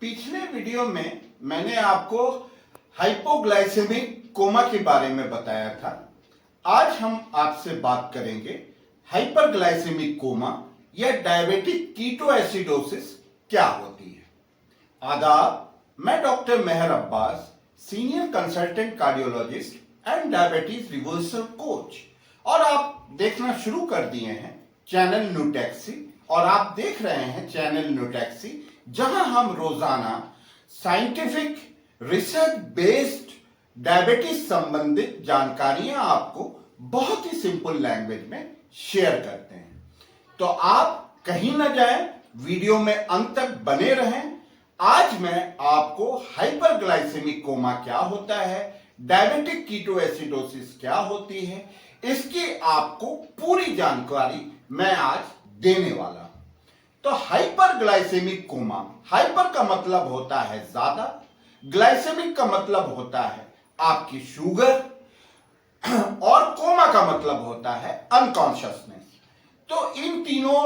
पिछले वीडियो में मैंने आपको हाइपोग्लाइसेमिक कोमा के बारे में बताया था। आज हम आपसे बात करेंगे हाइपरग्लाइसेमिक कोमा या डायबिटिक कीटोएसिडोसिस क्या होती है। आदाब, मैं doctor Mehar Abbas, senior consultant cardiologist and diabetes reversal coach, और आप देखना शुरू कर दिए हैं चैनल न्यूटैक्सी, और आप देख रहे हैं चैनल न्यूटैक्सी जहां हम रोजाना साइंटिफिक रिसर्च बेस्ड डायबिटीज संबंधित जानकारियां आपको बहुत ही सिंपल लैंग्वेज में शेयर करते हैं। तो आप कहीं ना जाएं, वीडियो में अंत तक बने रहें। आज मैं आपको हाइपरग्लाइसेमिक कोमा क्या होता है, डायबिटिक कीटोएसिडोसिस क्या होती है, इसकी आपको पूरी जानकारी मैं आज देने वाला हूं। तो हाइपरग्लाइसेमिक कोमा, हाइपर का मतलब होता है ज्यादा, ग्लाइसेमिक का मतलब होता है आपकी शुगर, और कोमा का मतलब होता है अनकॉन्शियसनेस। तो इन तीनों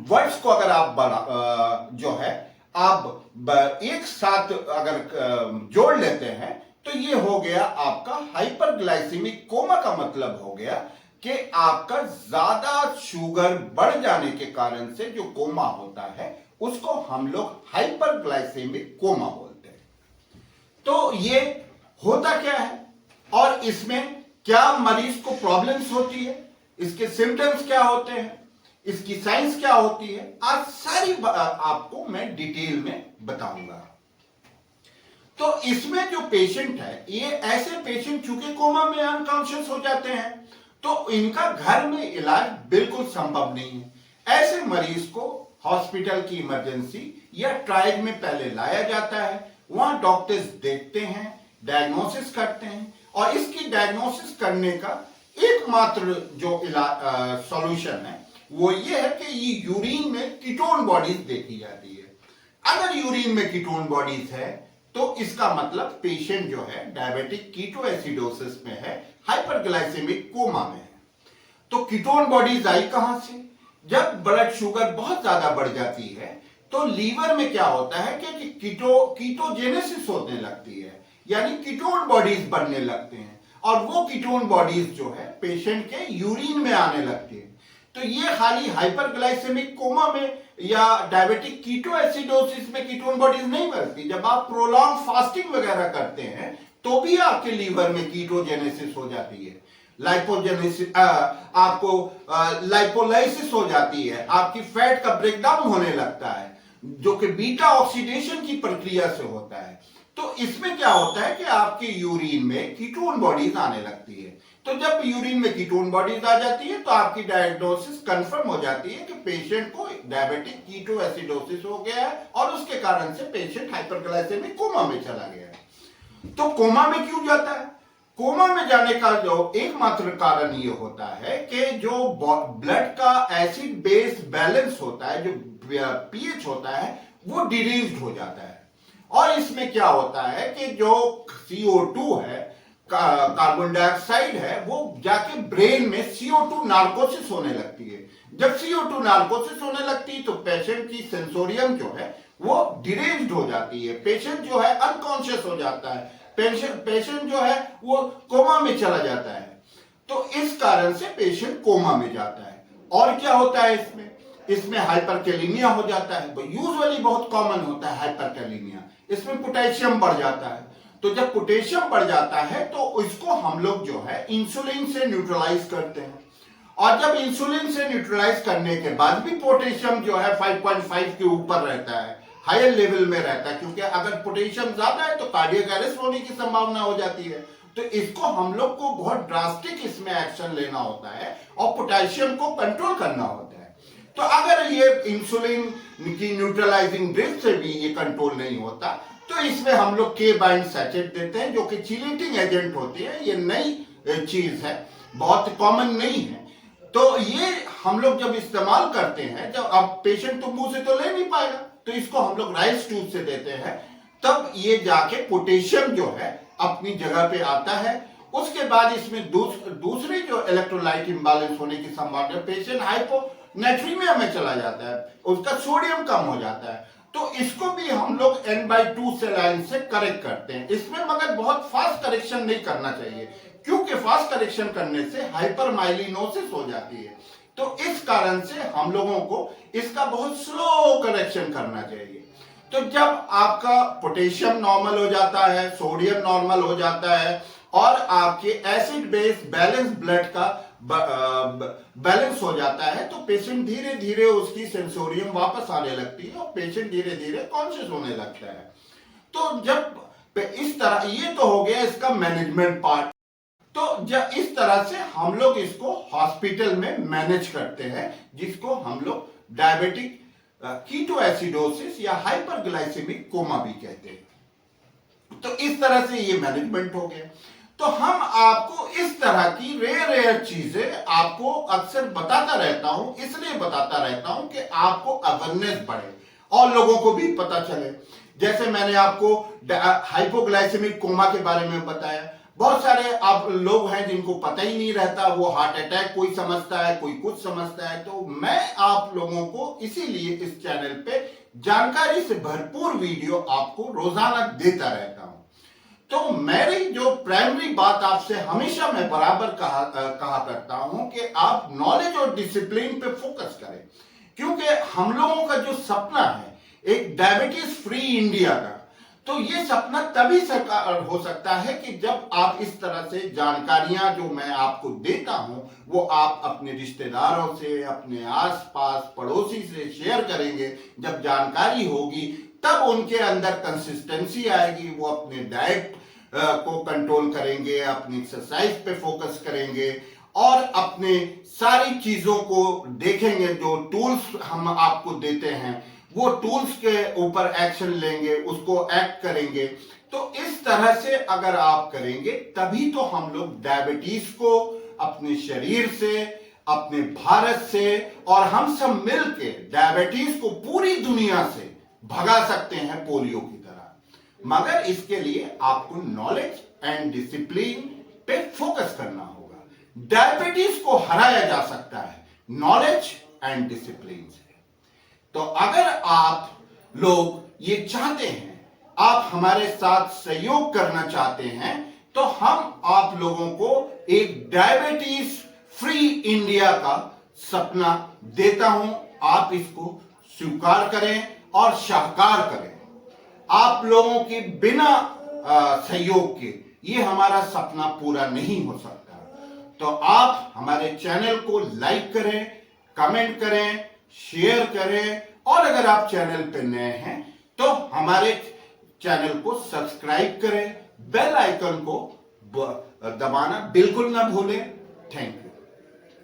वर्ड्स को अगर आप जो है आप एक साथ अगर जोड़ लेते हैं तो ये हो गया आपका हाइपरग्लाइसेमिक कोमा। का मतलब हो गया कि आपका ज्यादा शुगर बढ़ जाने के कारण से जो कोमा होता है उसको हम लोग हाइपरग्लाइसेमिक कोमा बोलते हैं। तो ये होता क्या है और इसमें क्या मरीज को प्रॉब्लम्स होती है, इसके सिम्टम्स क्या होते हैं, इसकी साइंस क्या होती है, आज सारी आपको मैं डिटेल में बताऊंगा। तो इसमें जो पेशेंट है, ये ऐसे पेशेंट चूंकि कोमा में अनकॉन्शियस हो जाते हैं तो इनका घर में इलाज बिल्कुल संभव नहीं है। ऐसे मरीज को हॉस्पिटल की इमरजेंसी या ट्रायज में पहले लाया जाता है, वहां डॉक्टर्स देखते हैं, डायग्नोसिस करते हैं, और इसकी डायग्नोसिस करने का एकमात्र जो सॉल्यूशन है वो ये है कि ये यूरिन में कीटोन बॉडीज देखी जाती है। अगर यूरिन में कीटोन बॉडीज है तो इसका मतलब पेशेंट जो है डायबिटिक कीटोएसिडोसिस में है, हाइपरग्लाइसेमिक कोमा में है। तो कीटोन बॉडीज आई कहां से? जब ब्लड शुगर बहुत ज्यादा बढ़ जाती है तो लीवर में क्या होता है कि कीटोजेनेसिस होने लगती है, यानी कीटोन बॉडीज बनने लगते हैं, और वो कीटोन बॉडीज जो है पेशेंट के यूरिन में आने लगती है। तो ये खाली हाइपरग्लाइसेमिक कोमा में या डायबिटिक कीटोएसिडोसिस में कीटोन बॉडीज नहीं बनती। जब आप प्रोलॉन्ग फास्टिंग वगैरह करते हैं तो भी आपके लीवर में कीटोजेनेसिस हो जाती है, लाइपोजेनेसिस, आपको लाइपोलाइसिस हो जाती है, आपकी फैट का ब्रेकडाउन होने लगता है जो कि बीटा ऑक्सीडेशन की प्रक्रिया से होता है। तो इसमें क्या होता है कि आपके यूरिन में कीटोन बॉडीज आने लगती है। तो जब यूरिन में कीटोन बॉडीज आ जाती है तो आपकी डायग्नोसिस कंफर्म हो जाती है कि पेशेंट को डायबिटिक कीटोएसिडोसिस हो गया है, और उसके कारण से पेशेंट हाइपरग्लाइसेमिक कोमा में चला गया है। तो कोमा में क्यों जाता है? कोमा में जाने का जो एकमात्र कारण ये होता है कि जो ब्लड का एसिड बेस बैलेंस होता है, जो पीएच होता है, वो डिरीज्ड हो जाता है। और इसमें क्या होता है कि जो CO2 है, कार्बन डाइऑक्साइड है, वो जाके ब्रेन में CO2 नार्कोसिस होने लगती है। जब CO2 नार्कोसिस होने लगती है तो पेशेंट की सेंसोरियम जो है वो डिरेज्ड हो जाती है, पेशेंट जो है अनकॉन्शियस हो जाता है, पेशेंट जो है वो कोमा में चला जाता है। तो इस कारण से पेशेंट कोमा में जाता है। और क्या होता है इसमें हाइपरकैलेमिया हो जाता है, यूजुअली बहुत कॉमन होता है हाइपरकैलेमिया। इसमें पोटेशियम बढ़ जाता है। तो जब पोटेशियम बढ़ जाता है तो इसको हम लोग जो है इंसुलिन से न्यूट्रलाइज करते हैं, और जब इंसुलिन से न्यूट्रलाइज करने के बाद भी पोटेशियम जो है 5.5 के ऊपर रहता है, हायर लेवल में रहता है, क्योंकि अगर पोटेशियम ज्यादा है तो कार्डियक अरेस्ट होने की संभावना हो जाती है। तो इसको हम लोग को बहुत ड्रास्टिक इसमें एक्शन लेना होता है और पोटेशियम को कंट्रोल करना होता है। तो अगर ये इंसुलिन की न्यूट्रलाइजिंग ड्रिग से भी ये कंट्रोल नहीं होता तो इसमें हम लोग के बाइंड सैचेट देते हैं, जो कि चिलेटिंग एजेंट होती है। ये नई चीज है, बहुत कॉमन नहीं है। तो ये हम लोग जब इस्तेमाल करते हैं, जब अब पेशेंट तो मुंह से तो ले नहीं पाएगा, तो इसको हम लोग राइस ट्यूब से देते हैं, तब ये जाके पोटेशियम जो है अपनी जगह पे आता है। उसके बाद इसमें दूसरी जो इलेक्ट्रोलाइट इंबैलेंस होने की संभावना, पेशेंट हाइपोनेट्रीमिया में चला जाता है, उसका सोडियम कम हो जाता है। तो इसको भी हम लोग n/2 सेलाइन से करेक्ट करते हैं इसमें, मगर बहुत फास्ट करेक्शन नहीं करना चाहिए, क्योंकि फास्ट करेक्शन करने से हाइपरमाइलिनोसिस हो जाती है। तो इस कारण से हम लोगों को इसका बहुत स्लो करेक्शन करना चाहिए। तो जब आपका पोटेशियम नॉर्मल हो जाता है, सोडियम नॉर्मल हो जाता है और आपके एसिड बेस बैलेंस ब्लड का बैलेंस हो जाता है, तो पेशेंट धीरे धीरे उसकी सेंसोरियम वापस आने लगती है और पेशेंट धीरे धीरे कॉन्शियस होने लगता है। तो जब इस तरह, ये तो हो गया इसका मैनेजमेंट पार्ट। तो जब इस तरह से हम लोग इसको हॉस्पिटल में मैनेज करते हैं, जिसको हम लोग डायबिटिक कीटोएसिडोसिस या हाइपरग्लाइसेमिक कोमा भी कहते हैं। तो इस तरह से ये मैनेजमेंट हो गया। तो हम आपको इस तरह की रेयर चीजें आपको अक्सर बताता रहता हूं, इसलिए बताता रहता हूं कि आपको अवेयरनेस बढ़े और लोगों को भी पता चले। जैसे मैंने आपको हाइपोग्लाइसेमिक कोमा के बारे में बताया, बहुत सारे आप लोग हैं जिनको पता ही नहीं रहता, वो हार्ट अटैक कोई समझता है, कोई कुछ समझता है। तो मैं आप लोगों को इसीलिए इस चैनल पे जानकारी से भरपूर वीडियो आपको रोजाना देता रहता हूं। तो मेरी जो प्राइमरी बात आपसे हमेशा मैं बराबर कहा करता हूं कि आप नॉलेज और डिसिप्लिन पे फोकस करें, क्योंकि हम लोगों का जो सपना है एक डायबिटीज फ्री इंडिया का, तो ये सपना तभी साकार हो सकता है कि जब आप इस तरह से जानकारियां जो मैं आपको देता हूं वो आप अपने रिश्तेदारों से, अपने आसपास पड़ोसी से शेयर करेंगे। जब जानकारी होगी तब उनके अंदर कंसिस्टेंसी आएगी, वो अपने डाइट को कंट्रोल करेंगे, अपनी एक्सरसाइज पे फोकस करेंगे और अपने सारी चीजों को देखेंगे। जो टूल्स हम आपको देते हैं वो टूल्स के ऊपर एक्शन लेंगे, उसको एक्ट करेंगे। तो इस तरह से अगर आप करेंगे तभी तो हम लोग डायबिटीज को अपने शरीर से, अपने भारत से और हम सब मिलके डायबिटीज को पूरी दुनिया से भगा सकते हैं पोलियो की तरह। मगर इसके लिए आपको नॉलेज एंड डिसिप्लिन पे फोकस करना होगा। डायबिटीज को हराया जा सकता है नॉलेज एंड डिसिप्लिन से। तो अगर आप लोग ये चाहते हैं, आप हमारे साथ सहयोग करना चाहते हैं, तो हम आप लोगों को एक डायबिटीज फ्री इंडिया का सपना देता हूं। आप इसको स्वीकार करें और साकार करें। आप लोगों के बिना सहयोग के ये हमारा सपना पूरा नहीं हो सकता। तो आप हमारे चैनल को लाइक करें, कमेंट करें, शेयर करें और अगर आप चैनल पे नए हैं तो हमारे चैनल को सब्सक्राइब करें, बेल आइकन को दबाना बिल्कुल ना भूलें। Thank you.